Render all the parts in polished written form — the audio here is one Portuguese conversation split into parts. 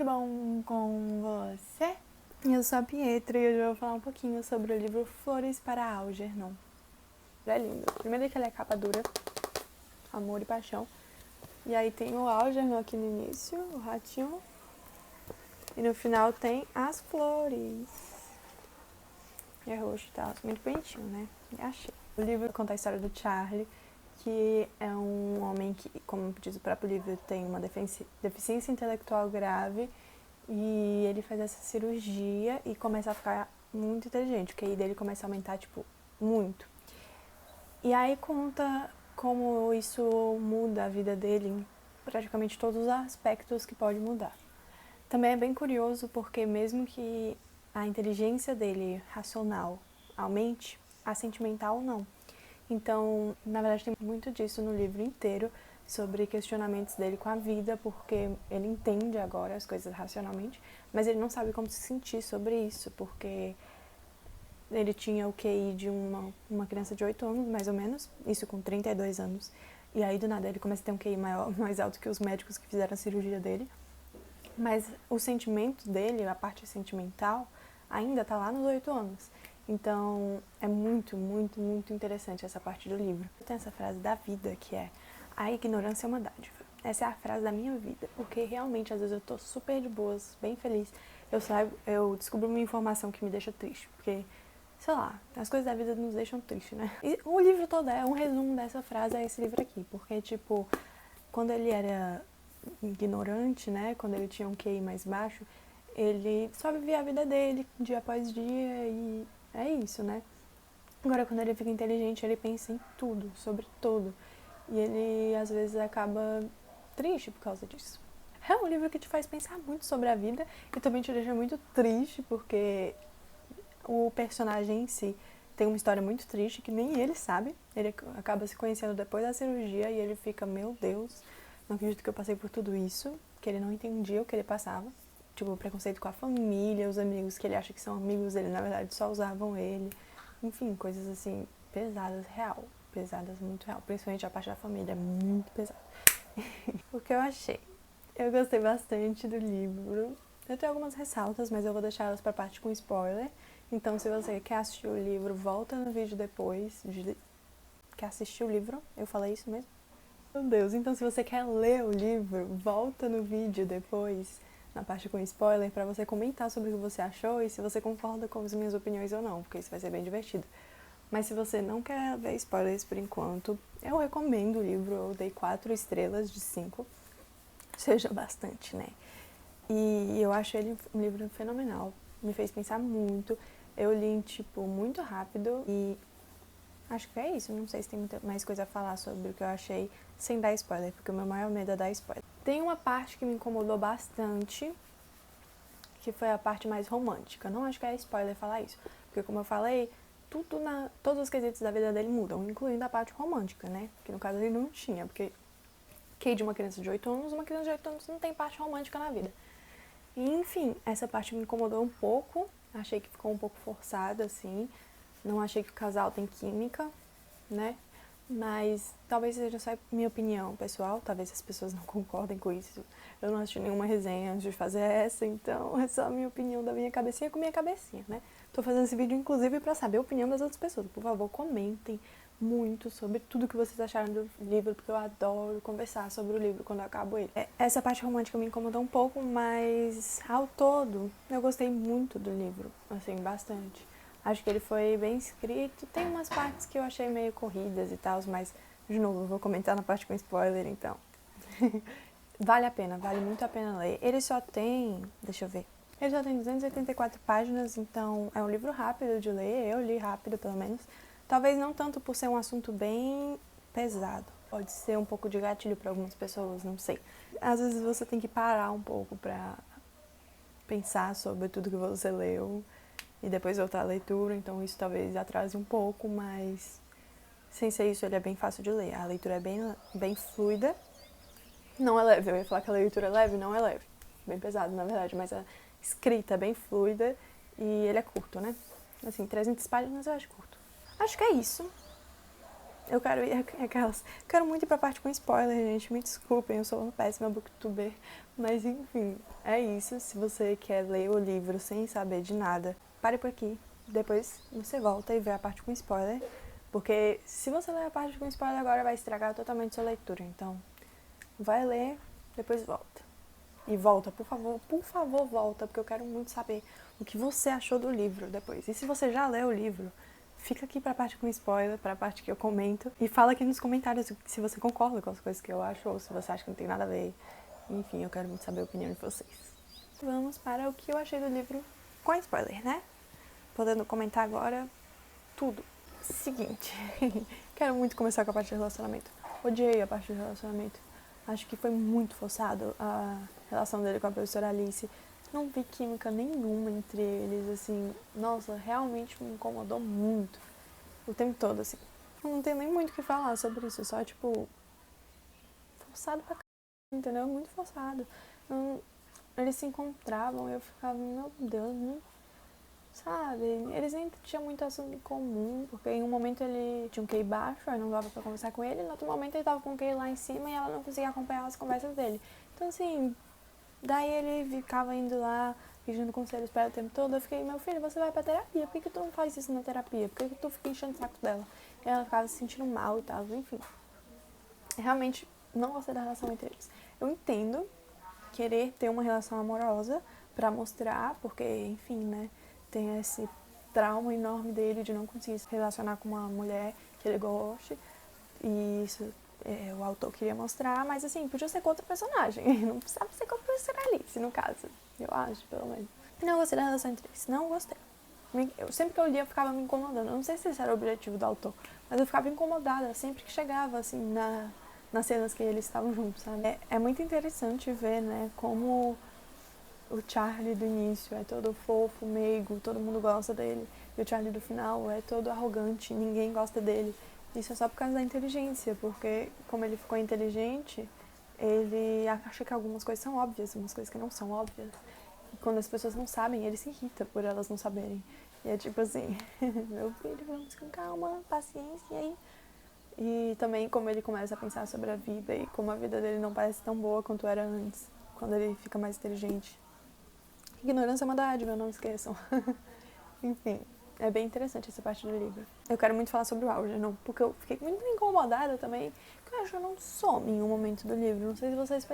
bom com você? Eu sou a Pietra e hoje eu vou falar um pouquinho sobre o livro Flores para Algernon. É lindo. Primeiro que ele é capa dura, amor e paixão. E aí tem o Algernon aqui no início, o ratinho. E no final tem as flores. E é roxo e tal, muito bonitinho, né? Achei. O livro conta a história do Charlie, que é um homem que, como diz o próprio livro, tem uma deficiência intelectual grave. E ele faz essa cirurgia e começa a ficar muito inteligente. O QI dele começa a aumentar, muito. E aí conta como isso muda a vida dele em praticamente todos os aspectos que pode mudar. Também é bem curioso porque mesmo que a inteligência dele, racional, aumente, a sentimental não. Então, na verdade, tem muito disso no livro inteiro, sobre questionamentos dele com a vida, porque ele entende agora as coisas racionalmente, mas ele não sabe como se sentir sobre isso, porque ele tinha o QI de uma criança de 8 anos, mais ou menos, isso com 32 anos, e aí do nada ele começa a ter um QI mais alto que os médicos que fizeram a cirurgia dele, mas o sentimento dele, a parte sentimental, ainda está lá nos 8 anos. Então, é muito, muito, muito interessante essa parte do livro. Tem essa frase da vida que é: a ignorância é uma dádiva. Essa é a frase da minha vida, porque realmente, às vezes, eu tô super de boas, bem feliz. Eu descubro uma informação que me deixa triste, porque, sei lá, as coisas da vida nos deixam tristes, né? E o livro todo é um resumo dessa frase, é esse livro aqui, porque, quando ele era ignorante, né, quando ele tinha um QI mais baixo, ele só vivia a vida dele, dia após dia, e é isso, né? Agora, quando ele fica inteligente, ele pensa em tudo, sobre tudo. E ele, às vezes, acaba triste por causa disso. É um livro que te faz pensar muito sobre a vida e também te deixa muito triste, porque o personagem em si tem uma história muito triste que nem ele sabe. Ele acaba se conhecendo depois da cirurgia e ele fica: meu Deus, não acredito que eu passei por tudo isso, que ele não entendia o que ele passava. Tipo, o preconceito com a família, os amigos que ele acha que são amigos dele, na verdade só usavam ele. Enfim, coisas assim, pesadas, real. Pesadas, muito real. Principalmente a parte da família, é muito pesada. O que eu achei? Eu gostei bastante do livro. Eu tenho algumas ressaltas, mas eu vou deixar elas pra parte com spoiler. Então, se você quer assistir o livro, volta no vídeo depois. Quer assistir o livro? Eu falei isso mesmo? Meu Deus, então se você quer ler o livro, volta no vídeo depois, na parte com spoiler, pra você comentar sobre o que você achou e se você concorda com as minhas opiniões ou não, porque isso vai ser bem divertido. Mas se você não quer ver spoilers por enquanto, eu recomendo o livro. Eu dei 4 estrelas de 5. Seja bastante, né? E eu acho ele um livro fenomenal. Me fez pensar muito. Eu li, muito rápido e acho que é isso. Não sei se tem muita mais coisa a falar sobre o que eu achei sem dar spoiler, porque o meu maior medo é dar spoiler. Tem uma parte que me incomodou bastante, que foi a parte mais romântica. Não acho que é spoiler falar isso, porque como eu falei, todos os quesitos da vida dele mudam, incluindo a parte romântica, né? Que no caso ele não tinha, porque de uma criança de 8 anos, uma criança de 8 anos não tem parte romântica na vida. E, enfim, essa parte me incomodou um pouco, achei que ficou um pouco forçada, assim. Não achei que o casal tem química, né? Mas talvez seja só minha opinião pessoal, talvez as pessoas não concordem com isso. Eu não assisti nenhuma resenha antes de fazer essa, então é só a minha opinião da minha cabecinha com minha cabecinha, né? Tô fazendo esse vídeo, inclusive, pra saber a opinião das outras pessoas. Por favor, comentem muito sobre tudo que vocês acharam do livro, porque eu adoro conversar sobre o livro quando eu acabo ele. Essa parte romântica me incomodou um pouco, mas ao todo, eu gostei muito do livro, assim, bastante. Acho que ele foi bem escrito. Tem umas partes que eu achei meio corridas e tal, mas, de novo, eu vou comentar na parte com spoiler, então. Vale a pena, vale muito a pena ler. Ele só tem, deixa eu ver, ele só tem 284 páginas, então é um livro rápido de ler. Eu li rápido, pelo menos. Talvez não tanto por ser um assunto bem pesado. Pode ser um pouco de gatilho para algumas pessoas, não sei. Às vezes você tem que parar um pouco pra pensar sobre tudo que você leu e depois voltar à leitura, então isso talvez atrase um pouco, mas sem ser isso ele é bem fácil de ler. A leitura é bem fluida. Não é leve, eu ia falar que a leitura é leve, não é leve. Bem pesado, na verdade, mas a escrita é bem fluida e ele é curto, né? Assim, 300 páginas eu acho curto. Acho que é isso. Eu quero ir aquelas. Quero muito ir pra parte com spoiler, gente. Me desculpem, eu sou uma péssima booktuber. Mas enfim, é isso. Se você quer ler o livro sem saber de nada, pare por aqui. Depois você volta e vê a parte com spoiler. Porque se você ler a parte com spoiler agora, vai estragar totalmente sua leitura. Então, vai ler, depois volta. E volta, por favor, volta, porque eu quero muito saber o que você achou do livro depois. E se você já leu o livro, fica aqui pra parte com spoiler, pra parte que eu comento. E fala aqui nos comentários se você concorda com as coisas que eu acho ou se você acha que não tem nada a ver. Enfim, eu quero muito saber a opinião de vocês. Vamos para o que eu achei do livro com spoiler, né? Podendo comentar agora tudo. Seguinte, quero muito começar com a parte de relacionamento. Odiei a parte de relacionamento. Acho que foi muito forçado a relação dele com a professora Alice. Não vi química nenhuma entre eles, assim. Nossa, realmente me incomodou muito. O tempo todo, assim. Não tenho nem muito o que falar sobre isso, só, tipo, forçado pra caralho, entendeu? Muito forçado. Eles se encontravam e eu ficava, meu Deus, não. Sabe, eles nem tinham muito assunto em comum, porque em um momento ele tinha um QI baixo, aí não dava pra conversar com ele, e no outro momento ele tava com o QI lá em cima e ela não conseguia acompanhar as conversas dele. Então, assim, daí ele ficava indo lá, pedindo conselhos pra ela o tempo todo. Eu fiquei, meu filho, você vai pra terapia, por que tu não faz isso na terapia? Por que tu fica enchendo o saco dela? E ela ficava se sentindo mal e tal, enfim. Realmente não gostei da relação entre eles. Eu entendo querer ter uma relação amorosa pra mostrar, porque, enfim, né, tem esse trauma enorme dele de não conseguir se relacionar com uma mulher que ele goste, e isso o autor queria mostrar, mas assim, podia ser com outro personagem, não precisava ser com a professora Alice, no caso, eu acho, pelo menos. Não gostei da relação entre eles, não gostei. Sempre que eu lia, eu ficava me incomodando, eu não sei se esse era o objetivo do autor, mas eu ficava incomodada sempre que chegava, assim, nas cenas que eles estavam juntos, sabe? É muito interessante ver, né, como o Charlie do início é todo fofo, meigo, todo mundo gosta dele. E o Charlie do final é todo arrogante, ninguém gosta dele. Isso é só por causa da inteligência, porque como ele ficou inteligente, ele acha que algumas coisas são óbvias, umas coisas que não são óbvias. E quando as pessoas não sabem, ele se irrita por elas não saberem. E é tipo assim, meu filho, vamos com calma, paciência aí. E também como ele começa a pensar sobre a vida e como a vida dele não parece tão boa quanto era antes, quando ele fica mais inteligente. Ignorância é uma dádiva, não esqueçam. Enfim, é bem interessante essa parte do livro. Eu quero muito falar sobre o Algernon, porque eu fiquei muito incomodada também, que o Algernon some em um momento do livro, não sei se vocês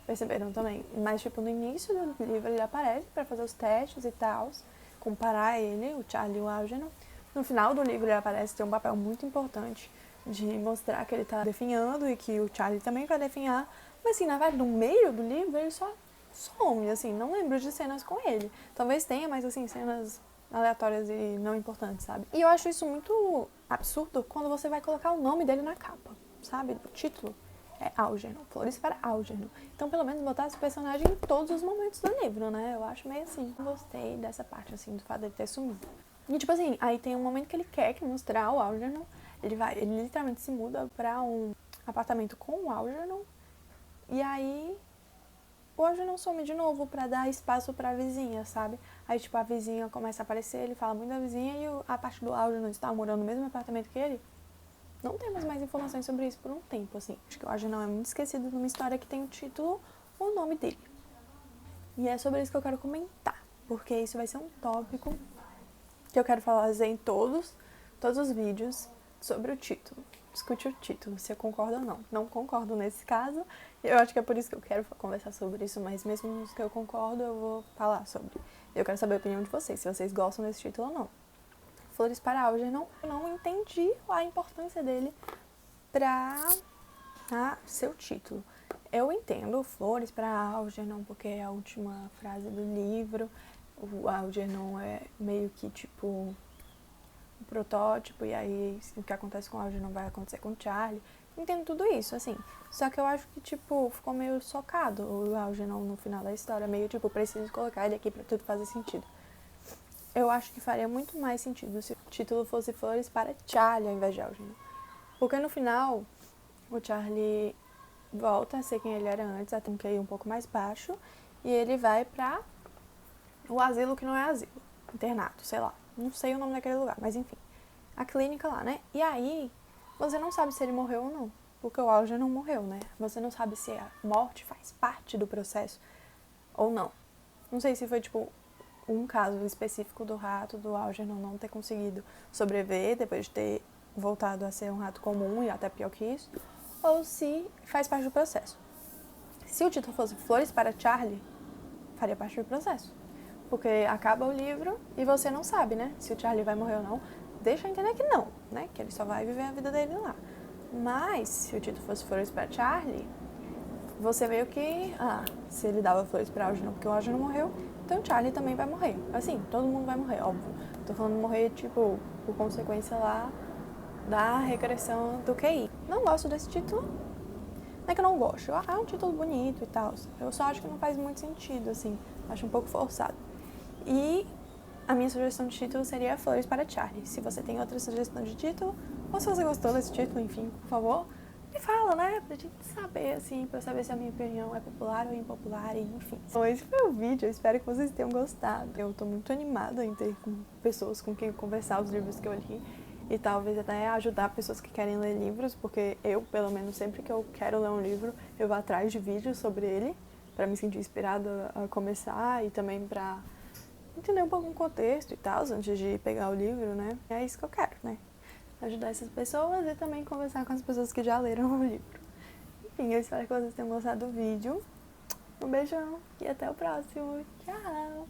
perceberam também, mas tipo, no início do livro ele aparece pra fazer os testes e tal, comparar ele, o Charlie e o Algernon. No final do livro ele aparece, tem um papel muito importante de mostrar que ele tá definhando e que o Charlie também vai definhar, mas assim, na verdade, no meio do livro ele só some, assim, não lembro de cenas com ele. Talvez tenha, mas assim, cenas aleatórias e não importantes, sabe? E eu acho isso muito absurdo quando você vai colocar o nome dele na capa, sabe? O título é Algernon, Flores para Algernon. Então, pelo menos botar esse personagem em todos os momentos do livro, né? Eu acho meio assim. Gostei dessa parte, assim, do fato dele ter sumido. E tipo assim, aí tem um momento que ele quer mostrar o Algernon. Ele literalmente se muda pra um apartamento com o Algernon. E aí o Algernon some de novo pra dar espaço pra vizinha, sabe? Aí, tipo, a vizinha começa a aparecer, ele fala muito da vizinha e a parte do Algernon está morando no mesmo apartamento que ele. Não temos mais informações sobre isso por um tempo, assim. Acho que o Algernon é muito esquecido numa história que tem o título, o nome dele. E é sobre isso que eu quero comentar, porque isso vai ser um tópico que eu quero fazer em todos os vídeos sobre o título. Discutir o título, se eu concordo ou não. Não concordo nesse caso, eu acho que é por isso que eu quero conversar sobre isso, mas mesmo nos que eu concordo, eu vou falar sobre. Eu quero saber a opinião de vocês, se vocês gostam desse título ou não. Flores para Algernon, eu não entendi a importância dele para seu título. Eu entendo Flores para Algernon, porque é a última frase do livro. O Algernon é meio que tipo um protótipo, e aí o que acontece com o Algernon vai acontecer com o Charlie. Entendo tudo isso, assim. Só que eu acho que, tipo, ficou meio socado o Algernon no final da história. Meio, tipo, preciso colocar ele aqui pra tudo fazer sentido. Eu acho que faria muito mais sentido se o título fosse Flores para Charlie ao invés de Algernon. Porque no final, o Charlie volta a ser quem ele era antes, até um QI um pouco mais baixo, e ele vai pra o asilo que não é asilo. Internato, sei lá. Não sei o nome daquele lugar, mas enfim. A clínica lá, né? E aí, você não sabe se ele morreu ou não, porque o Alger não morreu, né? Você não sabe se a morte faz parte do processo ou não. Não sei se foi, tipo, um caso específico do rato, do Algernon não ter conseguido sobreviver depois de ter voltado a ser um rato comum e até pior que isso, ou se faz parte do processo. Se o título fosse Flores para Charlie, faria parte do processo. Porque acaba o livro e você não sabe, né? Se o Charlie vai morrer ou não. Deixa eu entender que não, né? Que ele só vai viver a vida dele lá. Mas, se o título fosse Flores para Charlie, você meio que... se ele dava flores para Algernon porque o Algernon morreu, então o Charlie também vai morrer. Assim, todo mundo vai morrer, óbvio. Tô falando morrer, tipo, por consequência lá da regressão do QI. Não gosto desse título. Não é que eu não gosto. É um título bonito e tal. Eu só acho que não faz muito sentido, assim. Acho um pouco forçado. E a minha sugestão de título seria Flores para Charlie. Se você tem outra sugestão de título, ou se você gostou desse título, enfim, por favor, me fala, né? Pra gente saber, assim, pra eu saber se a minha opinião é popular ou impopular, enfim. Então, esse foi o vídeo. Eu espero que vocês tenham gostado. Eu tô muito animada em ter pessoas com quem conversar os livros que eu li. E talvez até ajudar pessoas que querem ler livros, porque eu, pelo menos, sempre que eu quero ler um livro, eu vou atrás de vídeos sobre ele, pra me sentir inspirada a começar e também pra entender um pouco o contexto e tal, antes de pegar o livro, né? É isso que eu quero, né? Ajudar essas pessoas e também conversar com as pessoas que já leram o livro. Enfim, eu espero que vocês tenham gostado do vídeo. Um beijão e até o próximo. Tchau!